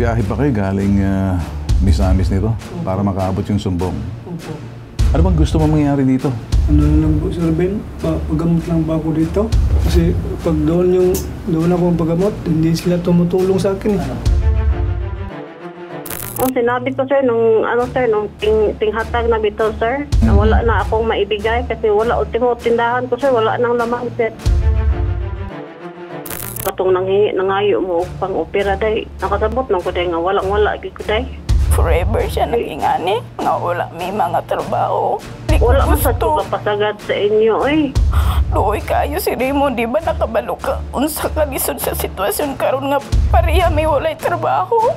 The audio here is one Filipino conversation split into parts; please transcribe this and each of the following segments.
Nagbiyahe pa kayo galing Misamis nito para makaabot yung sumbong. Opo. Ano bang gusto mo mangyari dito? Ano na lang po, Sir Ben, pagamot lang ba ako dito? Kasi pag doon ako pagamot, hindi sila tumutulong sa akin. Ang sinabi ko sir, nung tinghatag na bitaw sir, na wala na akong maibigay kasi wala ultimo tindahan ko sir, wala nang laman sir. Katong nangayo mo pang opera day, nakasabot nang ko day nga walang-wala gid ko day. Forever siya nagingani, nga wala may mga trabaho. Wala man sa pasagad sa inyo eh. Luoy kayo si Raymond, di ba nakabalo ka? Unsa ka lisod sa sitwasyon karon nga pareha may walay trabaho?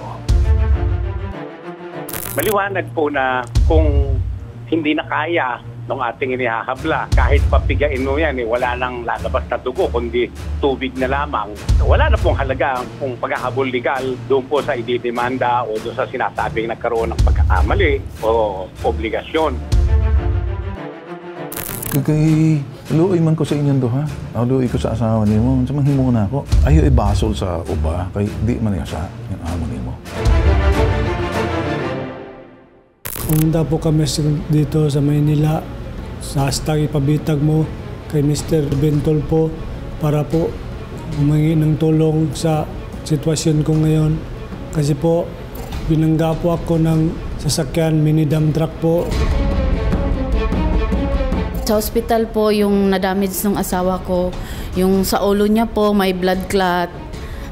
Maliwanag po na kung hindi na kaya ng ating inihahabla, kahit papigain mo yan, wala nang lalabas na dugo, kundi tubig na lamang. Wala na pong halaga kung paghahabol legal doon po sa ididemanda o doon sa sinasabing nagkaroon ng pagkakamali o obligasyon. Kay luoy man ko sa inyong duha. Luoy ko sa asawa niyo mo. Sa manghimo na ako. Ayo ibasol sa uba kay di man sa yung amo nimo. Pumunta po kami dito sa Maynila, sa hashtag ipabitag mo kay Mr. Bentol po para po humingi ng tulong sa sitwasyon ko ngayon. Kasi po, binangga po ako ng sasakyan, mini dump truck po. Sa hospital po, yung na-damage ng asawa ko, yung sa ulo niya po may blood clot.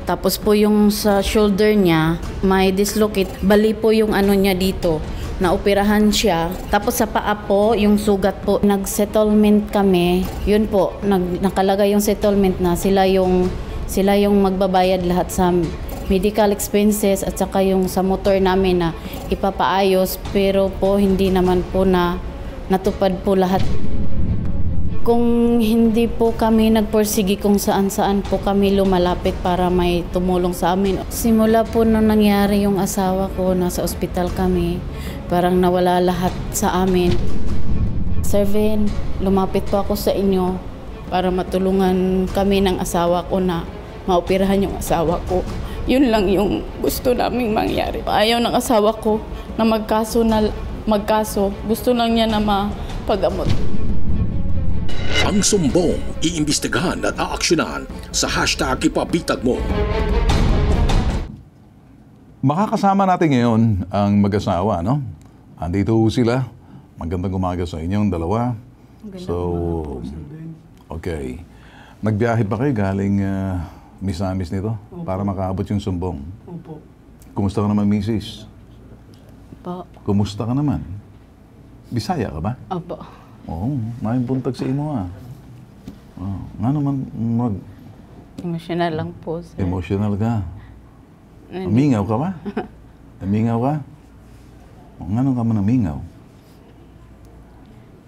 Tapos po yung sa shoulder niya may dislocate. Bali po yung ano niya dito. Naoperahan siya. Tapos sa paa po, yung sugat po. Nag-settlement kami. Yun po, nakalagay yung settlement na sila yung magbabayad lahat sa medical expenses at saka yung sa motor namin na ipapaayos. Pero po, hindi naman po natupad po lahat. Kung hindi po kami nagporsigi kung saan-saan po kami lumalapit para may tumulong sa amin. Simula po nung nangyari yung asawa ko, nasa ospital kami, parang nawala lahat sa amin. Sir Ben, lumapit po ako sa inyo para matulungan kami ng asawa ko na maoperahan yung asawa ko. Yun lang yung gusto naming mangyari. Ayaw ng asawa ko na magkaso. Gusto lang niya na mapagamot. Ang sumbong, iimbestigahan at aaksyonan sa hashtag ipabitag mo. Makakasama natin ngayon ang mag-asawa, no? Andito sila. Magandang umaga sa inyong dalawa. Okay. Nagbiyahe pa kayo galing Misamis nito para makaabot yung sumbong. Opo. Kumusta ka naman, Mrs.? Opo. Kumusta ka naman? Bisaya ka ba? Opo. Oo, may buntag sa imo nga naman Emotional lang po, sir. Emotional ka. Amingaw ka ba? Amingaw ka? Nga naman ka man amingaw?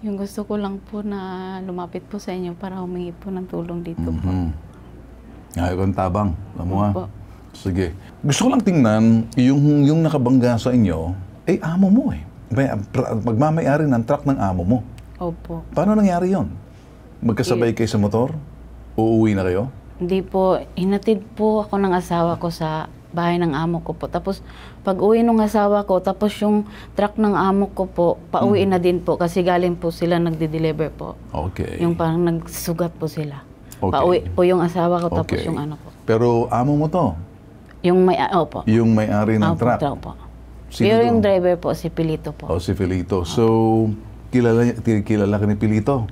Yung gusto ko lang po na lumapit po sa inyo para humingi po ng tulong dito po. Ayaw kang tabang. Alam mo nga. Opo. Sige. Gusto ko lang tingnan yung nakabangga sa inyo, amo mo eh. Magmamayari ng truck ng amo mo. Opo. Paano nangyari yon? Magkasabay kayo sa motor? Uuwi na kayo? Hindi po. Hinatid po ako ng asawa ko sa bahay ng amo ko po. Tapos pag uwi ng asawa ko, tapos yung truck ng amo ko po, pauwi na din po kasi galing po sila nagde-deliver po. Okay. Yung parang nagsugat po sila. Okay. Pauwi po yung asawa ko, tapos Okay. yung ano po. Pero amo mo to? Yung opo. Yung may-ari ng Opo, truck? po. Sino Pero to? yung driver po, si Pilito po. O, si Filito. So, kilala ka ni Pilito?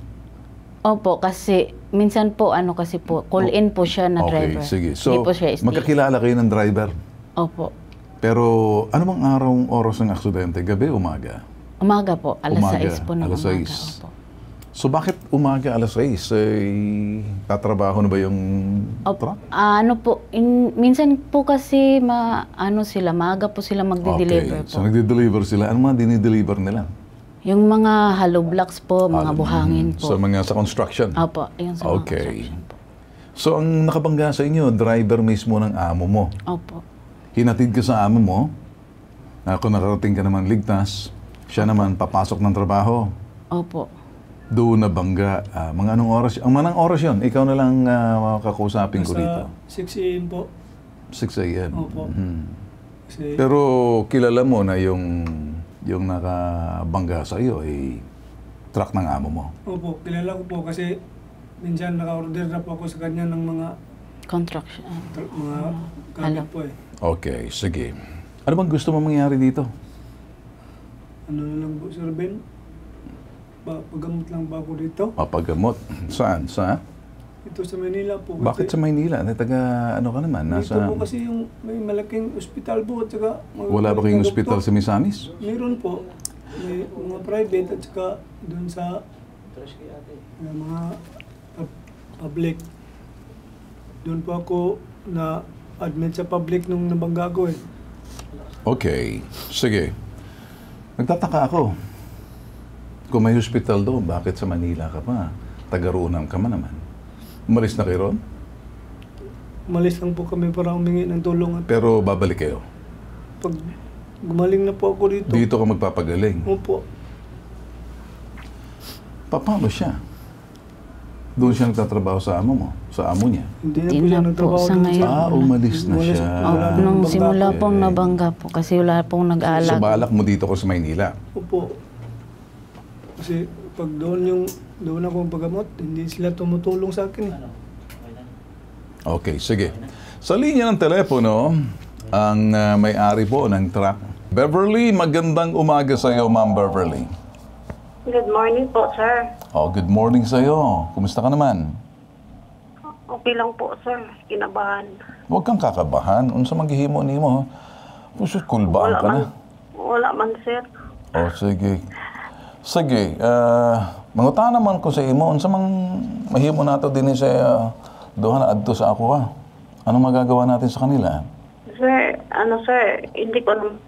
Opo, kasi minsan po, kasi po, call-in po siya na driver. Okay, sige. So, Hindi po siya stay. magkakilala kayo ng driver? Opo. Pero, ano bang oras ng aksidente? Gabi, umaga? Umaga po, alas Umaga, 6 po ng alas umaga. 6. Opo. So, bakit umaga alas 6? Tatrabaho na ba yung truck? Ano po, minsan po kasi maaga po sila magde-deliver Okay, po. so nagde-deliver sila. Ano mga dinideliver nila? Yung mga hollow blocks po, mga buhangin po. So, sa construction? Opo, yung sa mga Okay. construction po. So, ang nakabangga sa inyo, driver mismo ng amo mo. Opo. Hinatid ka sa amo mo, kung nakarating ka naman ligtas, siya naman papasok ng trabaho. Opo. Doon na bangga. Mga anong oras? Ang manang oras yun, ikaw na lang kakausapin ko dito. 6 a.m. po. 6 a.m. Opo. Kasi, Pero kilala mo na yung nakabangga sa iyo ay truck ng amo mo. opo, kilala ko po kasi minsan naka-order na po ako sa kanya ng mga Contraction. gamit po eh. Okay, sige. Ano bang gusto mo mangyari dito? Ano na lang po, Sir Ben? Pagamot lang ba ako dito? Mapagamot. Saan? Sa? Ito sa Manila po. Bakit sa Maynila? Taga ano ka naman? Dito Nasa... po kasi yung may malaking ospital po at saka... Wala ba kayong ospital sa Misamis? Meron po. May mga private at saka doon sa mga public. Doon po ako na-admit sa public nung nabangga ko eh. Okay. Sige. Nagtataka ako. Kung may hospital doon, bakit sa Manila ka pa? Taga-Roonam ka man naman. Umalis na kayo ron? Umalis lang po kami para humingi ng tulong at Pero babalik kayo. pag gumaling na po ako dito. Dito ka magpapagaling. Opo. Paano siya? Doon siya nagtatrabaho sa amo mo? Sa amo niya? Hindi na Hindi po siya na po nagtrabaho sa doon ngayon. Umalis na Umalis siya. na. Nung Nabangga simula po. pong nabangga po kasi wala pong So nag-aalag. balak mo dito ko sa Maynila. Opo. Kasi pag doon ako pagamot, hindi sila tumutulong sa akin. Okay, sige. Sa linya ng telepono, ang may-ari po ng truck. Beverly, magandang umaga sa iyo, Ma'am Beverly. Good morning po, sir. Oh, good morning sa iyo. Kumusta ka naman? Okay lang po, sir. Kinabahan. Huwag kang kakabahan. Unsa maghihimo nimo? Puso kulbaan ka na. Wala man, sir. Oh, sige. Sige, manguta naman ko sa imo. Unsa mang mahimo nato din sa duha na adto sa ako ha. Anong magagawa natin sa kanila? Sir, sir, hindi ko naman.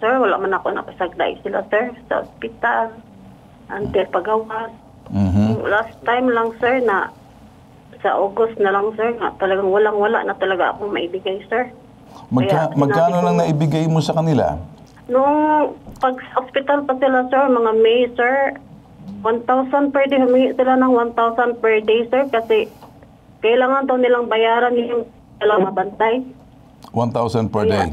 Sir, wala man ako napasaglay sila, sir, sa ospital. Until pagawas. Mhm. Last time lang, sir, na sa August na lang, sir, na talagang walang-wala na talaga akong maibigay, sir. Kaya sinabi Magkano ko- nang naibigay mo sa kanila? Nung pag-hospital pa sila, sir, mga May, sir, 1,000 per day. Humingi sila ng 1,000 per day, sir, kasi kailangan daw nilang bayaran yung dalang mabantay. 1,000 per day.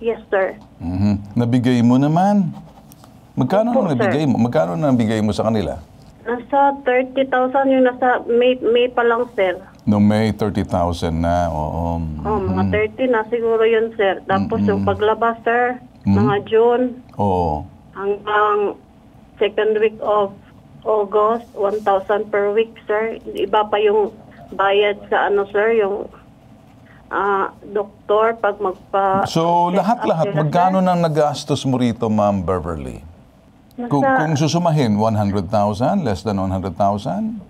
Yes, sir. Mhm. Nabigay mo naman. Magkano Opo, nang nabigay mo? Magkano nang nabigay mo sa kanila? Nasa 30,000 yung nasa May pa lang, sir. No May 30,000 na. Oo. Mga 30 na siguro yun, sir. Tapos yung paglabas, sir, mga June Oo. hanggang second week of August, 1,000 per week, sir. Iba pa yung bayad sa sir, yung doktor pag So, check lahat-lahat, up sila, magkano sir. nang nagastos mo rito, Ma'am Beverly? Kung susumahin, 100,000, less than 100,000?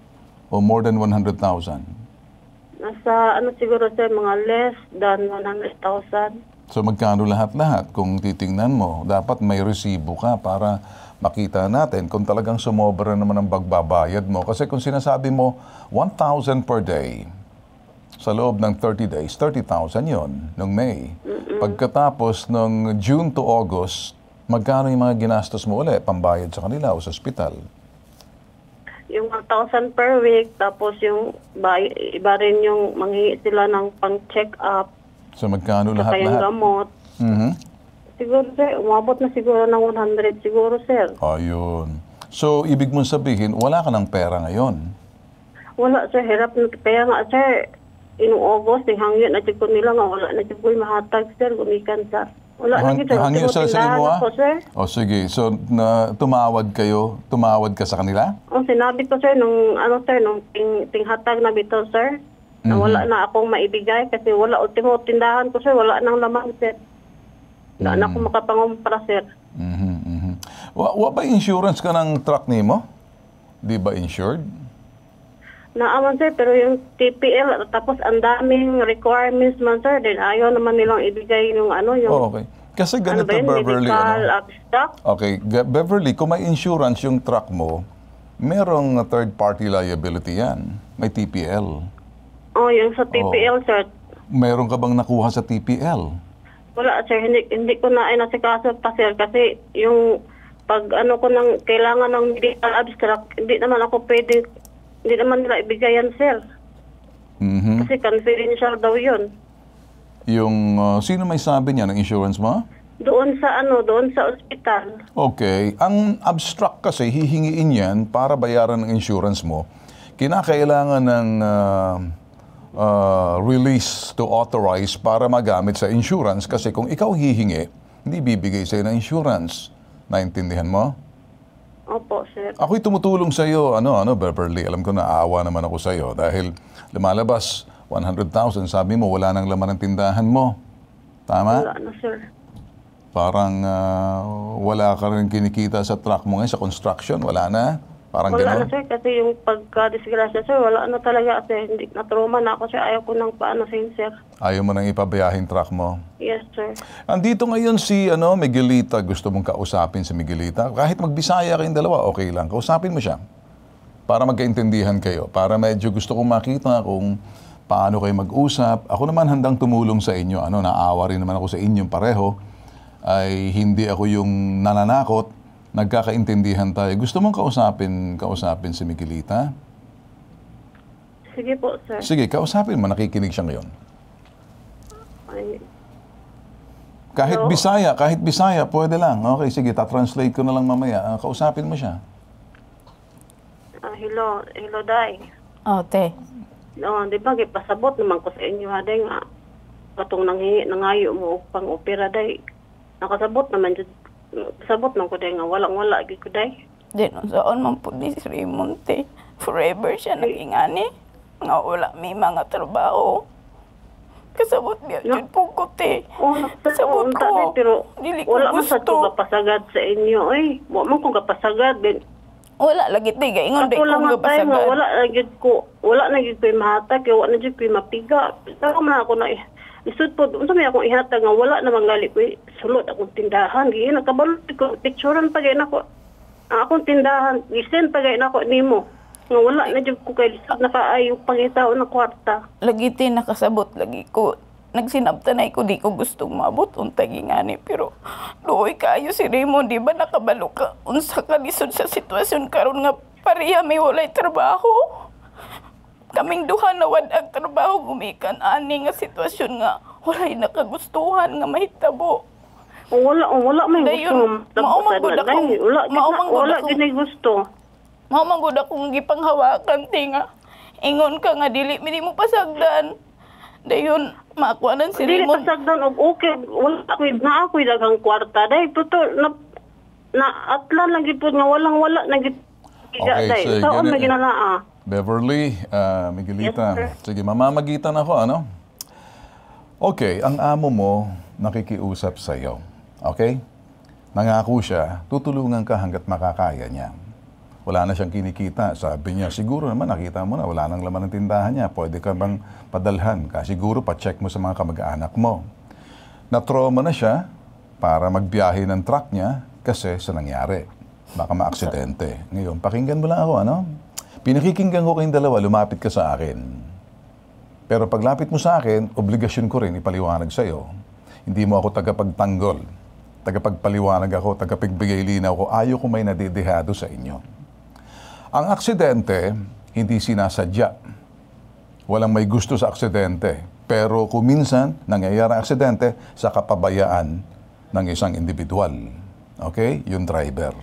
O more than 100,000? Nasa siguro, sir, mga less than 100,000. So, magkano lahat-lahat? Kung titingnan mo, dapat may resibo ka para makita natin kung talagang sumobra naman ang pagbabayad mo. Kasi kung sinasabi mo, 1,000 per day, sa loob ng 30 days, 30,000 yon nung May. Pagkatapos ng June to August, magkano yung mga ginastos mo ulit, pambayad sa kanila o sa ospital? Yung 1,000 per week, tapos yung iba rin yung manghihi sila ng pang-check up, So magkano saka yung lahat-lahat? gamot. Mhm. Siguro, sir, umabot na siguro ng 100 siguro, sir. Ayun. So, ibig mong sabihin, wala ka ng pera ngayon. Wala, sir, hirap na. Kaya nga, sir, inong August, hangyo na ko nila nga, wala na ko mahatag, sir, gumikan sa. Wala na sir. Hangyo sa Tindahan mo, ako, sir. O sige, so tumawad ka sa kanila? O, sinabi ko, sir, nung tinghatag na bitaw, sir, na wala na akong maibigay kasi wala, ultimo tindahan ko, sir, wala nang laman, sir. Wala na akong makapangumpra, sir. Wa ba insurance ka ng truck nimo? Di ba insured? Naaman, sir, pero yung TPL, tapos ang daming requirements man, sir, din ayaw naman nilang ibigay yung yung... Oh, okay. Kasi ganito, Beverly, medical abstract. Okay, Beverly, kung may insurance yung truck mo, merong third-party liability yan. May TPL. Oh, yung sa TPL, sir. Meron ka bang nakuha sa TPL? Wala, sir. Hindi ko na nasikaso pa, sir. Kasi yung pag ko nang kailangan ng medical abstract, hindi naman nila ibigayan, sir. Mhm. Kasi confidential daw yun. Sino may sabi niya ng insurance mo? Doon sa ospital. Okay. Ang abstract kasi, hihingiin yan para bayaran ng insurance mo. Kinakailangan ng release to authorize para magamit sa insurance kasi kung ikaw hihingi, hindi bibigay sa'yo ng insurance. Naintindihan mo? Opo, sir. Ako'y tumutulong sa'yo, Beverly. Alam ko na aawa naman ako sa'yo dahil lumalabas 100,000. Sabi mo, wala nang laman ng tindahan mo. Tama? Wala na, sir. Parang wala ka rin kinikita sa truck mo ngayon, sa construction. Wala na? Parang Wala na, gano'n? sir, kasi yung pagka-disgrasya, sir, wala na talaga kasi hindi na-trauma na ako, sir. Ayaw ko nang paano sa sir. Ayaw mo nang ipabayahing truck mo? Yes, sir. Andito ngayon si Miguelita. Gusto mong kausapin si Miguelita. Kahit magbisaya kayong dalawa, okay lang. Kausapin mo siya. Para magkaintindihan kayo. Para medyo gusto kong makita kung paano kayo mag-usap. Ako naman handang tumulong sa inyo. Naawa rin naman ako sa inyong pareho. Ay hindi ako yung nananakot. Nagkakaintindihan tayo. Gusto mong kausapin si Miguelita? Sige po, sir. Sige, kausapin mo. Nakikinig siya ngayon. Ay, Kahit Hello? Bisaya, pwede lang. Okay, sige, ta-translate ko na lang mamaya. Kausapin mo siya. hello, Day. Oh, te. No, di ba, pasabot naman ko sa inyo, Day, nga. Katong nangayo mo pang opera, Day. Nakasabot naman, pasabot naman ko, Day, nga walang-wala, ko, Day. Di, saan man po ni Raymond, te. Forever siya naging ani. Nga wala may mga trabaho. Kasabot niya, No. yun po ko, te. Kasabot Unta, ko. Day, pero Dili ko wala man sa gusto. kapasagad sa inyo, ay. Wala man kong kapasagad, din. Wala lagi, te. Ingon, di Ako ko lang ang time nga, gapasagan. wala na gid ko mahatag, kaya wala na gid ko mapiga. Saka man ako na isud po, unsa may akong ihatag nga wala na mangali ko sulod akong tindahan. Gi nakabalot ko picturean pa gay nako. Ang akong tindahan, gisend pa gay nako nimo. Nga wala na gid ko kay lisod nakaayo pangitaw na kwarta. Lagi, te, nakasabot lagi ko. Nagsinabtanay ko, di ko gustong maabot untag ingani, pero luoy kaayo si Raymond, di ba nakabalo ka unsa ka lisod sa sitwasyon karon nga pareha may walay trabaho. Kaming duha na wad ang trabaho gumikan ani nga sitwasyon nga walay nakagustuhan nga mahitabo. Wala may Dayon, gusto. maumagod akong- maumagod Wala akong- gid gusto. Mao man gud akong gipanghawakan, te, nga ingon ka nga dili mi mo pasagdan. Dayon makuanan si Dili Raymond. pasagdan og okay, wala ako daghang kwarta day pero na atlan lang gid pud nga wala na gid. Okay, sige, Saan ganun. may ginanaa? Beverly, Miguelita. Yes, sir. Sige, mamamagitan ako, Okay, ang amo mo nakikiusap sa'yo. Okay? Nangako siya, tutulungan ka hanggat makakaya niya. Wala na siyang kinikita. Sabi niya, siguro naman nakita mo na, wala nang laman ng tindahan niya. Pwede ka bang padalhan? Kasi siguro pa-check mo sa mga kamag-anak mo. Na-trauma na siya para magbiyahe ng truck niya kasi sa nangyari. Baka maaksidente. Ngayon, pakinggan mo lang ako, Pinakikinggan ko kayong dalawa, lumapit ka sa akin. Pero paglapit mo sa akin, obligasyon ko rin ipaliwanag sa'yo. Hindi mo ako tagapagtanggol. Tagapagpaliwanag ako, tagapagbigay linaw ko. Ayaw ko may nadidihado sa inyo. Ang aksidente, hindi sinasadya. Walang may gusto sa aksidente. Pero kung minsan, nangyayari ang aksidente sa kapabayaan ng isang individual. Okay? Yung driver.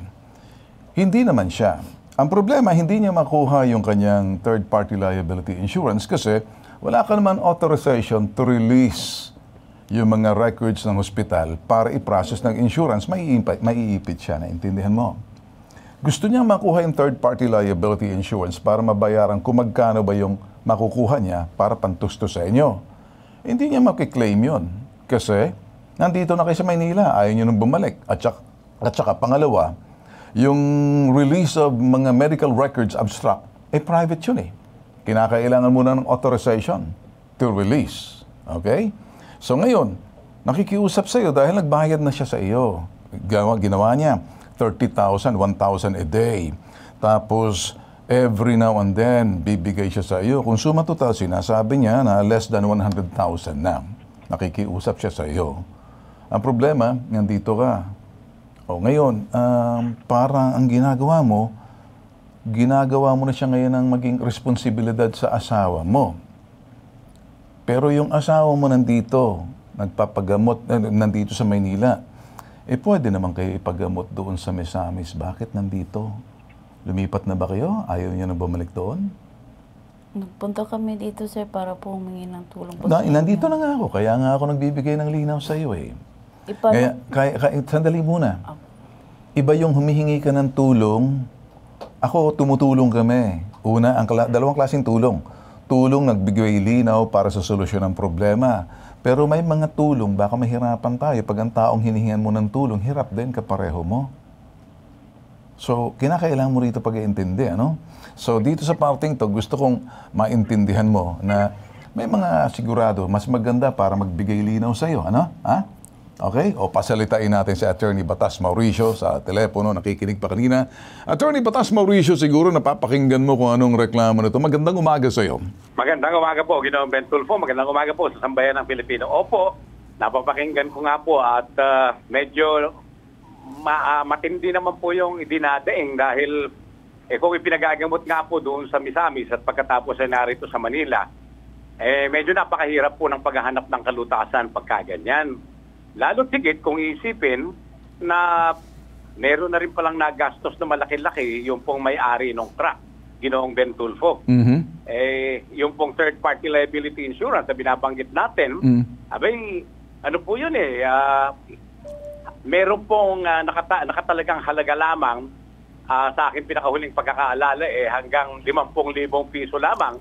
Hindi naman siya. Ang problema, hindi niya makuha yung kanyang third-party liability insurance kasi wala ka naman authorization to release yung mga records ng hospital para i-process ng insurance. Maiipit siya. Naintindihan mo? Gusto niya makuha yung third-party liability insurance para mabayaran kung magkano ba yung makukuha niya para pantusto sa inyo. Hindi niya makiklaim yun. Kasi nandito na kayo sa Maynila, ayaw niyo nang bumalik. At saka pangalawa, yung release of mga medical records abstract, private yun eh. Kinakailangan muna ng authorization to release. Okay? So ngayon, nakikiusap sa iyo dahil nagbayad na siya sa iyo. Ginawa niya 30,000, 1,000 a day. Tapos, every now and then, bibigay siya sa iyo. Kung suma total, sinasabi niya na less than 100,000 na. Nakikiusap siya sa iyo. Ang problema, nandito ka. O ngayon, parang ang ginagawa mo na siya ngayon ng maging responsibilidad sa asawa mo. Pero yung asawa mo nandito, nagpapagamot, nandito sa Maynila, pwede naman kayo ipagamot doon sa Misamis. Bakit nandito? Lumipat na ba kayo? Ayaw niya na bumalik doon? Nagpunta kami dito, sir, para po humingi ng tulong po. Nandito na nga ako. Kaya nga ako nagbibigay ng linaw sa iyo eh. Sandali muna. Iba yung humihingi ka ng tulong. Ako, tumutulong kami. Una, dalawang klaseng tulong. Tulong nagbigay linaw para sa solusyon ng problema. Pero may mga tulong, baka mahirapan tayo. Pag ang taong hinihingan mo ng tulong, hirap din kapareho mo. So, kinakailangan mo rito pag-iintindi, ano? So, dito sa parting to, gusto kong maintindihan mo na may mga sigurado, mas maganda para magbigay linaw sa iyo, ano? Ha? Okay? O pasalitain natin si Attorney Batas Mauricio sa telepono, nakikinig pa kanina. Attorney Batas Mauricio, siguro napapakinggan mo kung anong reklamo nito. Magandang umaga sa iyo. Magandang umaga po, Ginoong Ben Tulfo. Magandang umaga po sa sambayan ng Pilipino. Opo, napapakinggan ko nga po at medyo matindi naman po yung idinadaing dahil kung ipinagagamot nga po doon sa Misamis at pagkatapos ay narito sa Manila, medyo napakahirap po ng paghahanap ng kalutasan pagkaganyan. Lalo tigit kung iisipin na meron na rin palang nagastos na malaki-laki yung pong may-ari ng truck, Ginoong Ben Tulfo. Yung pong third-party liability insurance na binabanggit natin, abay, ano po yun meron pong nakatalagang halaga lamang sa akin pinakahuling pagkakaalala hanggang 50,000 piso lamang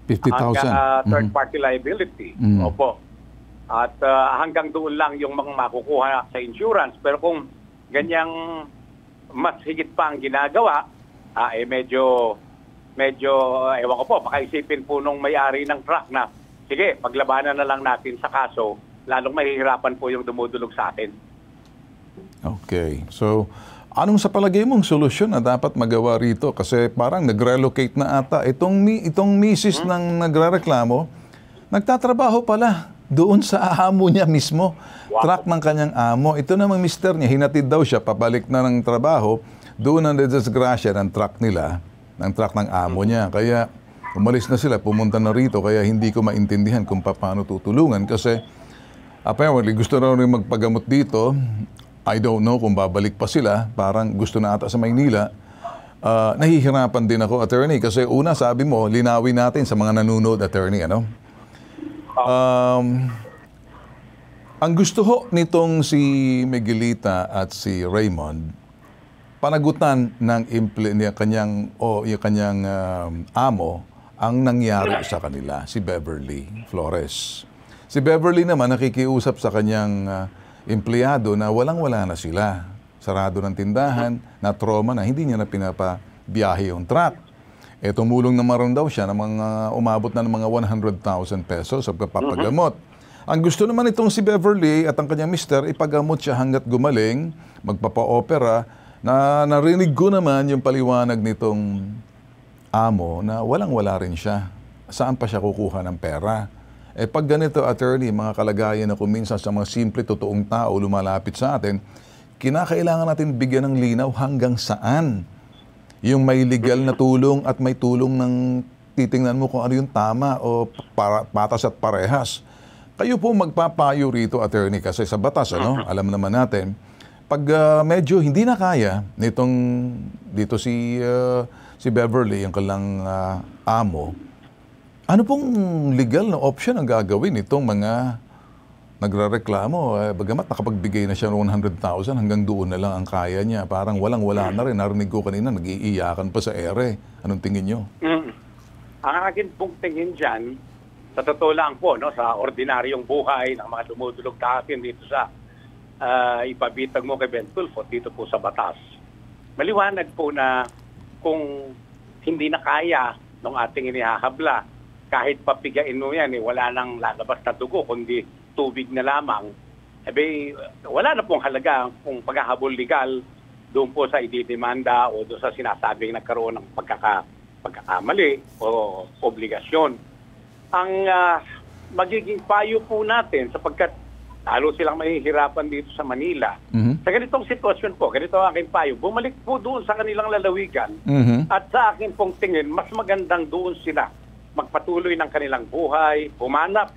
50,000 hanggang third-party liability. Opo. At hanggang doon lang yung mga makukuha sa insurance. Pero kung ganyang mas higit pa ang ginagawa, medyo, ewan ko po, baka isipin po nung may-ari ng truck na, sige, paglabanan na lang natin sa kaso, lalong mahihirapan po yung dumudulog sa atin. Okay. So, anong sa palagay mong solusyon na dapat magawa rito? Kasi parang nag-relocate na ata. Itong misis ng nagrereklamo, nagtatrabaho pala doon sa amo niya mismo. Wow. Truck ng kanyang amo. Ito namang mister niya, hinatid daw siya, pabalik na ng trabaho, doon ang disgrasya ng truck nila, ng truck ng amo niya. Kaya umalis na sila, pumunta na rito, kaya hindi ko maintindihan kung paano tutulungan. Kasi apparently gusto na rin magpagamot dito. I don't know kung babalik pa sila. Parang gusto na ata sa Maynila. Nahihirapan din ako, attorney. Kasi una, sabi mo, linawin natin sa mga nanonood, attorney, ano? Ang gusto ho nitong si Miguelita at si Raymond, panagutan ng yung kanyang amo ang nangyari sa kanila, si Beverly Flores. Si Beverly naman nakikiusap sa kanyang empleyado na walang-wala na sila. Sarado ng tindahan, na trauma na, hindi niya na pinapabiyahe yung truck. Tumulong naman daw siya ng mga umabot na ng mga 100,000 pesos sa pagpapagamot. Ang gusto naman itong si Beverly at ang kanyang mister, ipagamot siya hanggat gumaling, magpapa-opera, na narinig ko naman yung paliwanag nitong amo na walang-wala rin siya. Saan pa siya kukuha ng pera? Pag ganito, attorney, mga kalagayan na kuminsan sa mga simple, totoong tao lumalapit sa atin, kinakailangan natin bigyan ng linaw hanggang saan. Yung may legal na tulong at may tulong ng titingnan mo kung ano yung tama o patas at parehas. Kayo po magpapayo rito, attorney, kasi sa batas, alam naman natin, pag medyo hindi na kaya dito si Beverly, yung kailang amo, ano pong legal na option ang gagawin itong mga nagrereklamo? Bagamat nakapagbigay na siya ng 100,000, hanggang doon na lang ang kaya niya. Parang walang-wala na rin. Narinig ko kanina, nag-iiyakan pa sa ere. Anong tingin niyo? Ang akin pong tingin dyan, sa totoo lang po, sa ordinaryong buhay ng mga dumudulog sa atin dito sa ipabitag mo kay Ben Tulfo, dito po sa batas. Maliwanag po na kung hindi na kaya ng ating inihahabla, kahit papigain mo yan, wala nang lalabas na dugo, kundi tubig na lamang, wala na pong halaga kung paghahabol legal doon po sa ididemanda o doon sa sinasabing nagkaroon ng pagkakamali o obligasyon. Ang magiging payo po natin, sapagkat lalo silang mahihirapan dito sa Manila, sa ganitong sitwasyon po, ganito ang aking payo, bumalik po doon sa kanilang lalawigan at sa akin pong tingin, mas magandang doon sila magpatuloy ng kanilang buhay, humanap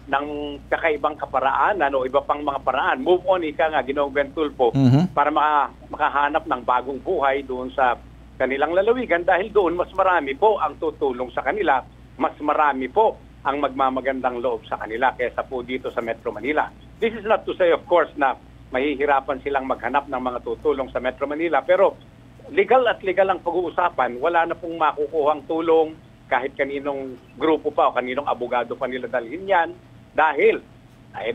ng kakaibang kaparaanan o iba pang mga paraan. Move on, ika nga, Ginoong Ben Tulfo, para makahanap ng bagong buhay doon sa kanilang lalawigan dahil doon mas marami po ang tutulong sa kanila, mas marami po ang magmamagandang loob sa kanila kaysa po dito sa Metro Manila. This is not to say, of course, na mahihirapan silang maghanap ng mga tutulong sa Metro Manila, pero legal at legal ang pag-uusapan, wala na pong makukuhang tulong kahit kaninong grupo pa o kaninong abogado pa nila dalhin yan dahil ay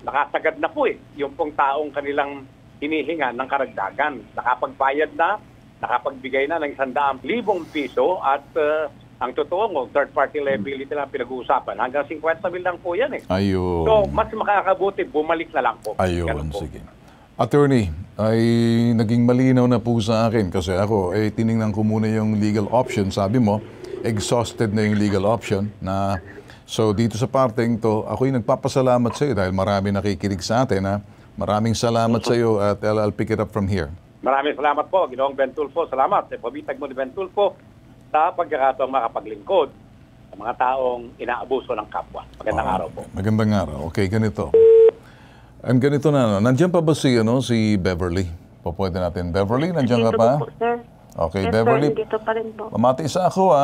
nakasagad na po yung pong taong kanilang hinihinga ng karagdagan. Nakapagbayad na, nakapagbigay na ng 100,000 piso at ang totoo third-party liability lang pinag-uusapan. Hanggang 50 mil lang po yan Ayun. So, mas makakabuti, bumalik na lang po. Ayun, sige. Attorney, ay naging malinaw na po sa akin kasi ako, tiningnan ko muna yung legal option. Sabi mo, exhausted na yung legal option na so dito sa parteng to, ako'y nagpapasalamat sa iyo dahil marami nakikinig sa atin. Maraming salamat sa iyo at I'll pick it up from here. Maraming salamat po, Ginoong Ben Tulfo. Salamat sa pabitag mo ni Ben Tulfo sa pagkakataong makapaglingkod sa mga taong inaabuso ng kapwa. Magandang araw po. Magandang araw. Okay, ganito. And ganito na, nandiyan pa ba si Beverly? Pwede natin. Beverly, nandiyan ka pa? Dito po, sir. Okay, Yes, Beverly. sir, dito pa rin po. Pamati sa ako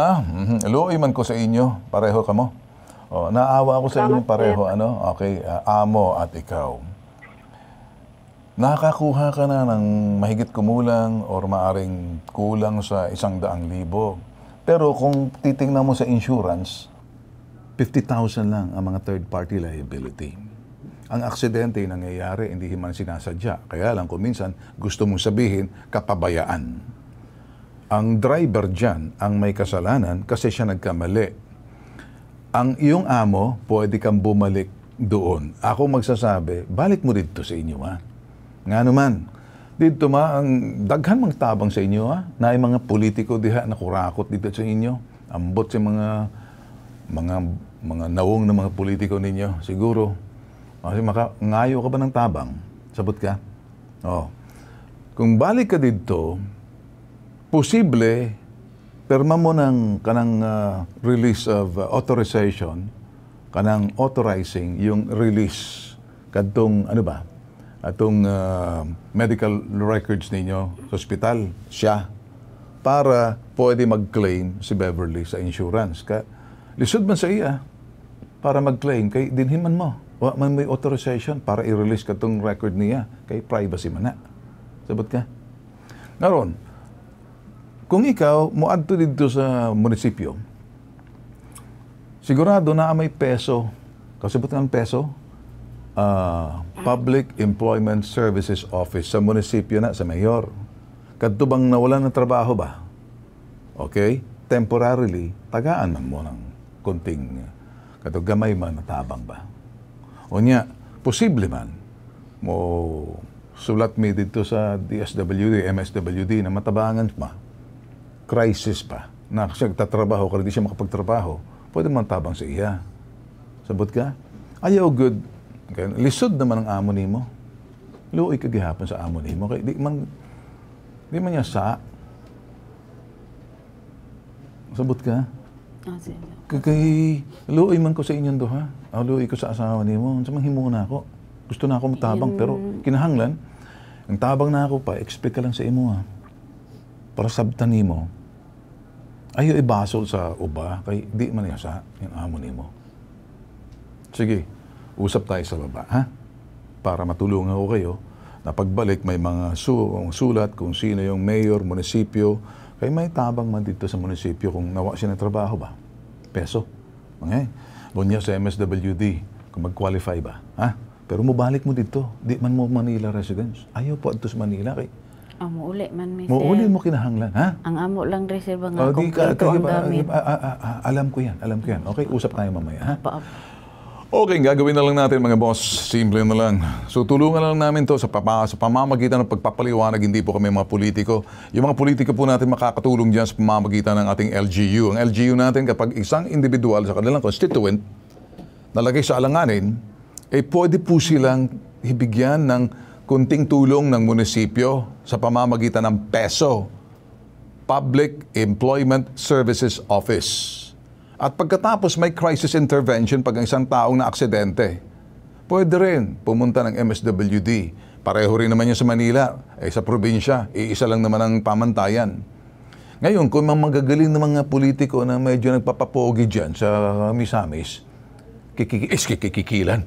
Luoy man ko sa inyo. Pareho ka mo. Naawa ako sa inyo pareho. Okay, amo at ikaw. Nakakuha ka na ng mahigit kumulang or maaring kulang sa 100,000. Pero kung titingnan mo sa insurance, 50,000 lang ang mga third-party liability. Ang aksidente nangyayari, hindi man sinasadya. Kaya lang kung minsan gusto mong sabihin, kapabayaan. Ang driver dyan ang may kasalanan kasi siya nagkamali. Ang iyong amo, pwede kang bumalik doon. Ako magsasabi, balik mo dito sa inyo Nga naman, dito ang daghan magtabang sa inyo na yung mga politiko diha na kurakot dito sa inyo. Ambot sa mga nawong na mga politiko ninyo. Siguro, kasi ngayo ka ba ng tabang? Sabot ka? Kung balik ka dito, posible, perma mo ng kanang release of authorization, kanang authorizing yung release kadtong atong medical records ninyo sa ospital siya para pwede mag-claim si Beverly sa insurance. Lisod man sa iya para mag-claim kay dinhiman mo. Wa man may authorization para i-release kadtong record niya kay privacy man na. Sabot ka? Naron, kung ikaw, muadto dito sa munisipyo, sigurado na may peso. Kasabot nga ang peso? Public Employment Services Office sa munisipyo na, sa mayor. Kadto bang nawalan ng trabaho ba? Okay? Temporarily, tagaan man mo ng konting kadto gamay man na tabang ba? O niya, posible man mo sulat mi dito sa DSWD, MSWD na matabangan pa. Crisis pa, na siya tatrabaho kung hindi siya makapagtrabaho, pwede man tabang sa iya. Sabot ka? Ayaw good. Okay. Lisod naman ang amo nimo. Luoy ka gihapon sa amo nimo. Kaya di man niya sa. Sabot ka? Kay luoy man ko sa inyong duha. Luoy ko sa asawa nimo. Sa manghimo na ako. Gusto na ako matabang, pero kinahanglan, ang tabang na ako pa, expect ka lang sa imo para sabtan nimo. Ayaw ibasol sa uba, kay di man sa yung amo nimo. Sige, usap tayo sa baba, para matulungan ko kayo na pagbalik may mga sulat kung sino yung mayor, munisipyo, kay may tabang man dito sa munisipyo kung nawa siya ng trabaho ba? Peso. Okay? Bunya sa MSWD, kung mag-qualify ba? Pero mubalik mo dito, di man mo Manila residence. Ayaw po ato sa Manila kay Amo uli man, Mr. Uli mo kinahanglan, Ang amo lang reserva nga kompleto ang gamit. Alam ko yan. Okay, usap tayo mamaya, Okay, gagawin na lang natin mga boss. Simple na lang. So tulungan lang namin to sa pamamagitan ng pagpapaliwanag, hindi po kami mga politiko. Yung mga politiko po natin makakatulong dyan sa pamamagitan ng ating LGU. Ang LGU natin, kapag isang individual sa kanilang constituent nalagay sa alanganin, pwede po silang ibigyan ng kunting tulong ng munisipyo sa pamamagitan ng PESO, Public Employment Services Office. At pagkatapos may crisis intervention pag ang isang taong na aksidente, pwede rin pumunta ng MSWD. Pareho rin naman yan sa Manila. Sa probinsya, iisa lang naman ang pamantayan. Ngayon, kung magagaling na mga politiko na medyo nagpapapogi dyan sa Misamis, kikikilan,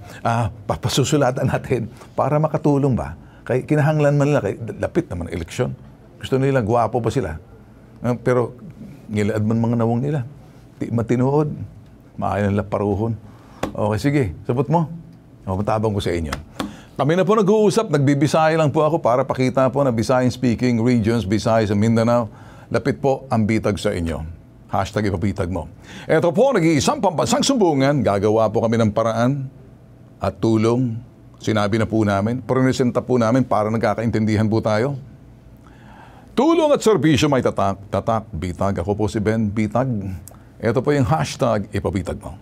papasusulatan natin para makatulong ba? Kaya kinahanglan man nila, lapit naman ang eleksyon. Gusto nila, gwapo pa sila. Pero ngilaad man mga nawang nila. Di matinuod. Maayon nila paruhon. Okay, sige. Sabot mo. Matabang ko sa inyo. Kami na po nag-uusap. Nagbibisaya lang po ako para pakita po na Bisayan speaking regions, Visayas and Mindanao. Lapit po ang bitag sa inyo. Hashtag ipabitag mo. Ito po, nag-iisang pambansang sumbungan. Gagawa po kami ng paraan at tulong. Sinabi na po namin. Presenta po namin para nagkakaintindihan po tayo. Tulong at serbisyo may tatak, bitag. Ako po si Ben Bitag. Ito po yung hashtag ipabitag mo.